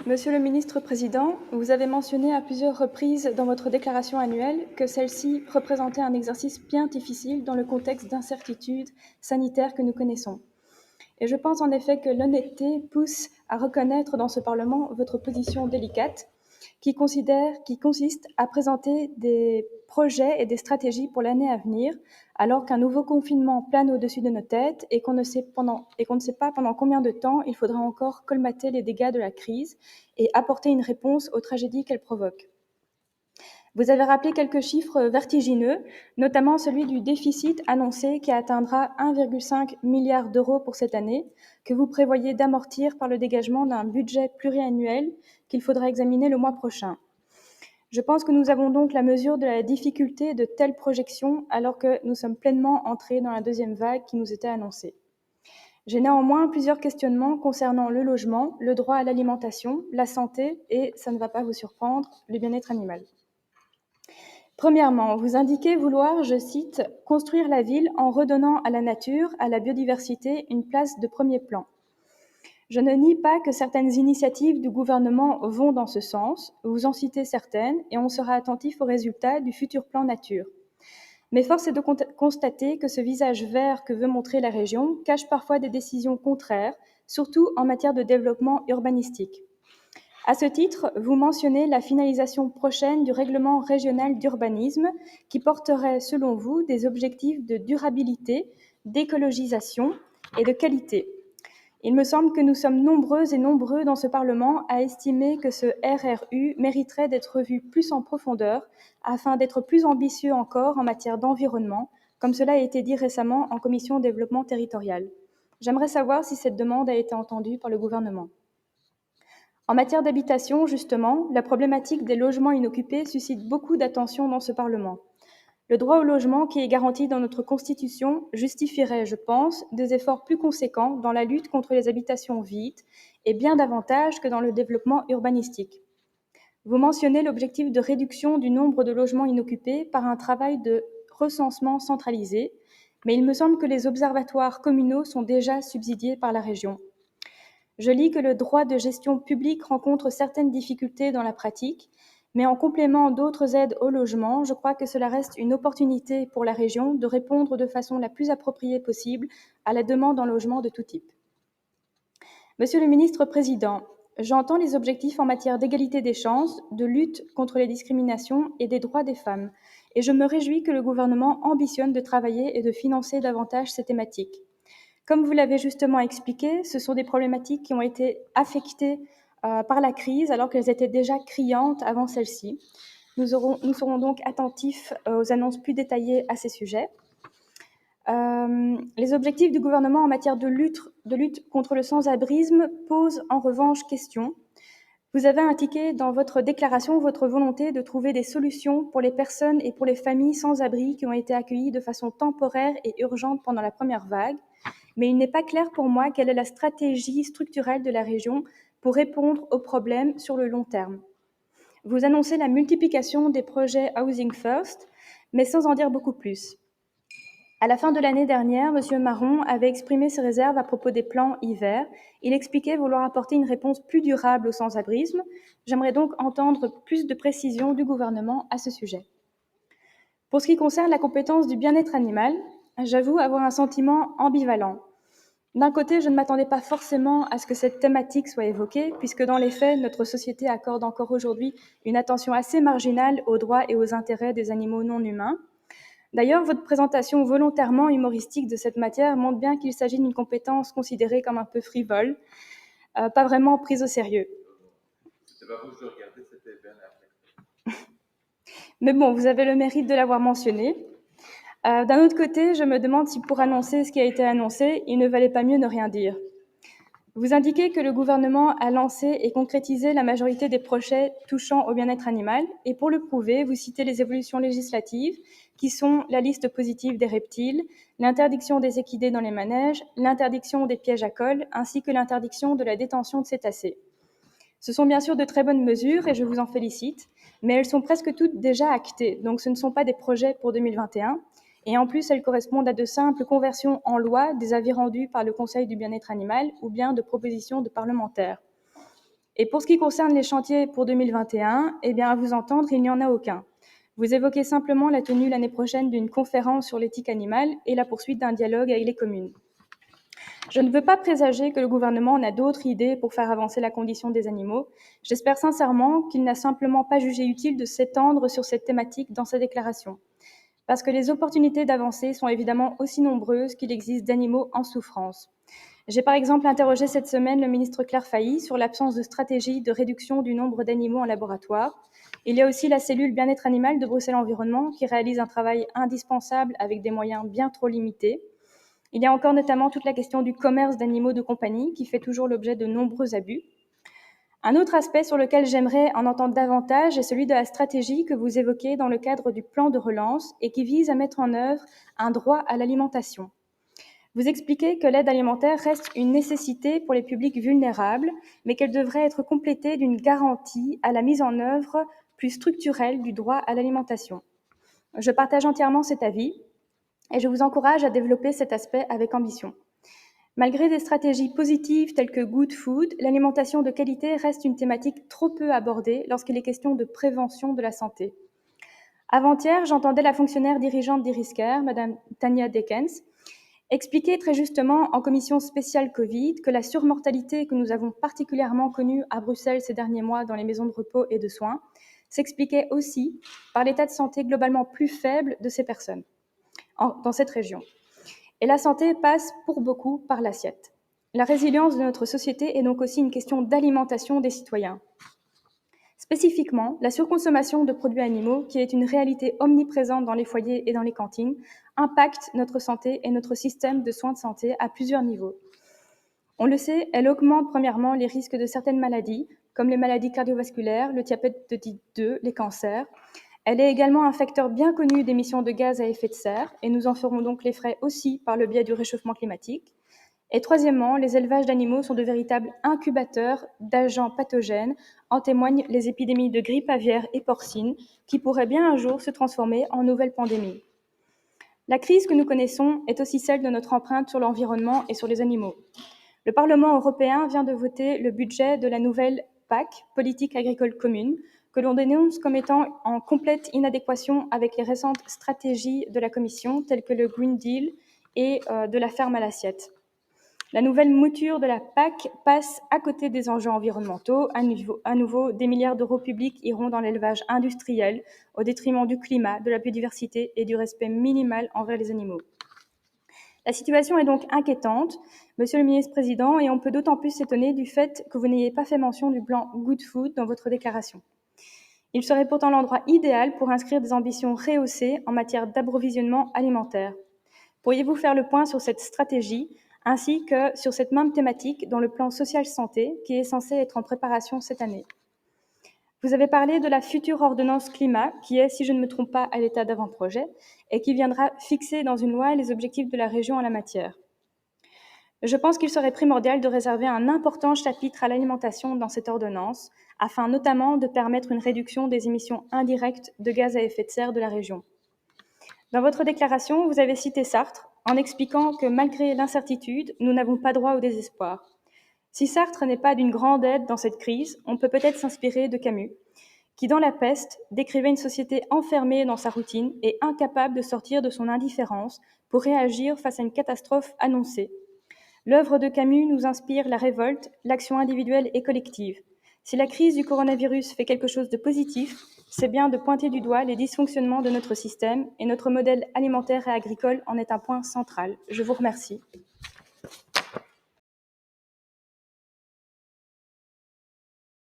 Monsieur le ministre-président, vous avez mentionné à plusieurs reprises dans votre déclaration annuelle que celle-ci représentait un exercice bien difficile dans le contexte d'incertitude sanitaire que nous connaissons. Et je pense en effet que l'honnêteté pousse à reconnaître dans ce Parlement votre position délicate qui consiste à présenter des projets et des stratégies pour l'année à venir, alors qu'un nouveau confinement plane au-dessus de nos têtes et qu'on ne sait pas pendant combien de temps il faudra encore colmater les dégâts de la crise et apporter une réponse aux tragédies qu'elle provoque. Vous avez rappelé quelques chiffres vertigineux, notamment celui du déficit annoncé qui atteindra 1,5 milliard d'euros pour cette année, que vous prévoyez d'amortir par le dégagement d'un budget pluriannuel qu'il faudra examiner le mois prochain. Je pense que nous avons donc la mesure de la difficulté de telles projections alors que nous sommes pleinement entrés dans la deuxième vague qui nous était annoncée. J'ai néanmoins plusieurs questionnements concernant le logement, le droit à l'alimentation, la santé et, ça ne va pas vous surprendre, le bien-être animal. Premièrement, vous indiquez vouloir, je cite, « construire la ville en redonnant à la nature, à la biodiversité, une place de premier plan ». Je ne nie pas que certaines initiatives du gouvernement vont dans ce sens, vous en citez certaines, et on sera attentif aux résultats du futur plan nature. Mais force est de constater que ce visage vert que veut montrer la région cache parfois des décisions contraires, surtout en matière de développement urbanistique. À ce titre, vous mentionnez la finalisation prochaine du règlement régional d'urbanisme qui porterait, selon vous, des objectifs de durabilité, d'écologisation et de qualité. Il me semble que nous sommes nombreuses et nombreux dans ce Parlement à estimer que ce RRU mériterait d'être revu plus en profondeur afin d'être plus ambitieux encore en matière d'environnement, comme cela a été dit récemment en commission développement territorial. J'aimerais savoir si cette demande a été entendue par le gouvernement. En matière d'habitation, justement, la problématique des logements inoccupés suscite beaucoup d'attention dans ce Parlement. Le droit au logement qui est garanti dans notre Constitution justifierait, je pense, des efforts plus conséquents dans la lutte contre les habitations vides et bien davantage que dans le développement urbanistique. Vous mentionnez l'objectif de réduction du nombre de logements inoccupés par un travail de recensement centralisé, mais il me semble que les observatoires communaux sont déjà subsidiés par la région. Je lis que le droit de gestion publique rencontre certaines difficultés dans la pratique, mais en complément d'autres aides au logement, je crois que cela reste une opportunité pour la région de répondre de façon la plus appropriée possible à la demande en logement de tout type. Monsieur le ministre-président, j'entends les objectifs en matière d'égalité des chances, de lutte contre les discriminations et des droits des femmes, et je me réjouis que le gouvernement ambitionne de travailler et de financer davantage ces thématiques. Comme vous l'avez justement expliqué, ce sont des problématiques qui ont été affectées par la crise alors qu'elles étaient déjà criantes avant celle-ci. Nous serons donc attentifs aux annonces plus détaillées à ces sujets. Les objectifs du gouvernement en matière de lutte contre le sans-abrisme posent en revanche question. Vous avez indiqué dans votre déclaration votre volonté de trouver des solutions pour les personnes et pour les familles sans abri qui ont été accueillies de façon temporaire et urgente pendant la première vague, mais il n'est pas clair pour moi quelle est la stratégie structurelle de la région pour répondre aux problèmes sur le long terme. Vous annoncez la multiplication des projets Housing First, mais sans en dire beaucoup plus. À la fin de l'année dernière, M. Marron avait exprimé ses réserves à propos des plans hiver. Il expliquait vouloir apporter une réponse plus durable au sans-abrisme. J'aimerais donc entendre plus de précisions du gouvernement à ce sujet. Pour ce qui concerne la compétence du bien-être animal, j'avoue avoir un sentiment ambivalent. D'un côté, je ne m'attendais pas forcément à ce que cette thématique soit évoquée, puisque dans les faits, notre société accorde encore aujourd'hui une attention assez marginale aux droits et aux intérêts des animaux non humains. D'ailleurs, votre présentation volontairement humoristique de cette matière montre bien qu'il s'agit d'une compétence considérée comme un peu frivole, pas vraiment prise au sérieux. C'est pas vous que je regardais, c'était Ben Affleck. Mais bon, vous avez le mérite de l'avoir mentionné. D'un autre côté, je me demande si pour annoncer ce qui a été annoncé, il ne valait pas mieux ne rien dire. Vous indiquez que le gouvernement a lancé et concrétisé la majorité des projets touchant au bien-être animal, et pour le prouver, vous citez les évolutions législatives, qui sont la liste positive des reptiles, l'interdiction des équidés dans les manèges, l'interdiction des pièges à colle, ainsi que l'interdiction de la détention de cétacés. Ce sont bien sûr de très bonnes mesures, et je vous en félicite, mais elles sont presque toutes déjà actées, donc ce ne sont pas des projets pour 2021, et en plus, elles correspondent à de simples conversions en loi des avis rendus par le Conseil du bien-être animal ou bien de propositions de parlementaires. Et pour ce qui concerne les chantiers pour 2021, eh bien, à vous entendre, il n'y en a aucun. Vous évoquez simplement la tenue l'année prochaine d'une conférence sur l'éthique animale et la poursuite d'un dialogue avec les communes. Je ne veux pas présager que le gouvernement n'a d'autres idées pour faire avancer la condition des animaux. J'espère sincèrement qu'il n'a simplement pas jugé utile de s'étendre sur cette thématique dans sa déclaration. Parce que les opportunités d'avancer sont évidemment aussi nombreuses qu'il existe d'animaux en souffrance. J'ai par exemple interrogé cette semaine le ministre Claire Failly sur l'absence de stratégie de réduction du nombre d'animaux en laboratoire. Il y a aussi la cellule bien-être animal de Bruxelles Environnement qui réalise un travail indispensable avec des moyens bien trop limités. Il y a encore notamment toute la question du commerce d'animaux de compagnie qui fait toujours l'objet de nombreux abus. Un autre aspect sur lequel j'aimerais en entendre davantage est celui de la stratégie que vous évoquez dans le cadre du plan de relance et qui vise à mettre en œuvre un droit à l'alimentation. Vous expliquez que l'aide alimentaire reste une nécessité pour les publics vulnérables, mais qu'elle devrait être complétée d'une garantie à la mise en œuvre plus structurelle du droit à l'alimentation. Je partage entièrement cet avis et je vous encourage à développer cet aspect avec ambition. Malgré des stratégies positives telles que Good Food, l'alimentation de qualité reste une thématique trop peu abordée lorsqu'il est question de prévention de la santé. Avant-hier, j'entendais la fonctionnaire dirigeante d'Iriscare, Madame Tania Dekens, expliquer très justement en commission spéciale Covid que la surmortalité que nous avons particulièrement connue à Bruxelles ces derniers mois dans les maisons de repos et de soins s'expliquait aussi par l'état de santé globalement plus faible de ces personnes dans cette région. Et la santé passe pour beaucoup par l'assiette. La résilience de notre société est donc aussi une question d'alimentation des citoyens. Spécifiquement, la surconsommation de produits animaux, qui est une réalité omniprésente dans les foyers et dans les cantines, impacte notre santé et notre système de soins de santé à plusieurs niveaux. On le sait, elle augmente premièrement les risques de certaines maladies, comme les maladies cardiovasculaires, le diabète de type 2, les cancers. Elle est également un facteur bien connu d'émissions de gaz à effet de serre, et nous en ferons donc les frais aussi par le biais du réchauffement climatique. Et troisièmement, les élevages d'animaux sont de véritables incubateurs d'agents pathogènes, en témoignent les épidémies de grippe aviaire et porcine, qui pourraient bien un jour se transformer en nouvelles pandémies. La crise que nous connaissons est aussi celle de notre empreinte sur l'environnement et sur les animaux. Le Parlement européen vient de voter le budget de la nouvelle PAC, Politique agricole commune, que l'on dénonce comme étant en complète inadéquation avec les récentes stratégies de la Commission, telles que le Green Deal et de la ferme à l'assiette. La nouvelle mouture de la PAC passe à côté des enjeux environnementaux. À nouveau, des milliards d'euros publics iront dans l'élevage industriel, au détriment du climat, de la biodiversité et du respect minimal envers les animaux. La situation est donc inquiétante, Monsieur le ministre-président, et on peut d'autant plus s'étonner du fait que vous n'ayez pas fait mention du plan Good Food dans votre déclaration. Il serait pourtant l'endroit idéal pour inscrire des ambitions rehaussées en matière d'approvisionnement alimentaire. Pourriez-vous faire le point sur cette stratégie, ainsi que sur cette même thématique dans le plan social santé qui est censé être en préparation cette année? Vous avez parlé de la future ordonnance climat, qui est, si je ne me trompe pas, à l'état d'avant-projet, et qui viendra fixer dans une loi les objectifs de la région en la matière. Je pense qu'il serait primordial de réserver un important chapitre à l'alimentation dans cette ordonnance, afin notamment de permettre une réduction des émissions indirectes de gaz à effet de serre de la région. Dans votre déclaration, vous avez cité Sartre, en expliquant que malgré l'incertitude, nous n'avons pas droit au désespoir. Si Sartre n'est pas d'une grande aide dans cette crise, on peut peut-être s'inspirer de Camus, qui, dans La Peste, décrivait une société enfermée dans sa routine et incapable de sortir de son indifférence pour réagir face à une catastrophe annoncée. L'œuvre de Camus nous inspire la révolte, l'action individuelle et collective. Si la crise du coronavirus fait quelque chose de positif, c'est bien de pointer du doigt les dysfonctionnements de notre système, et notre modèle alimentaire et agricole en est un point central. Je vous remercie.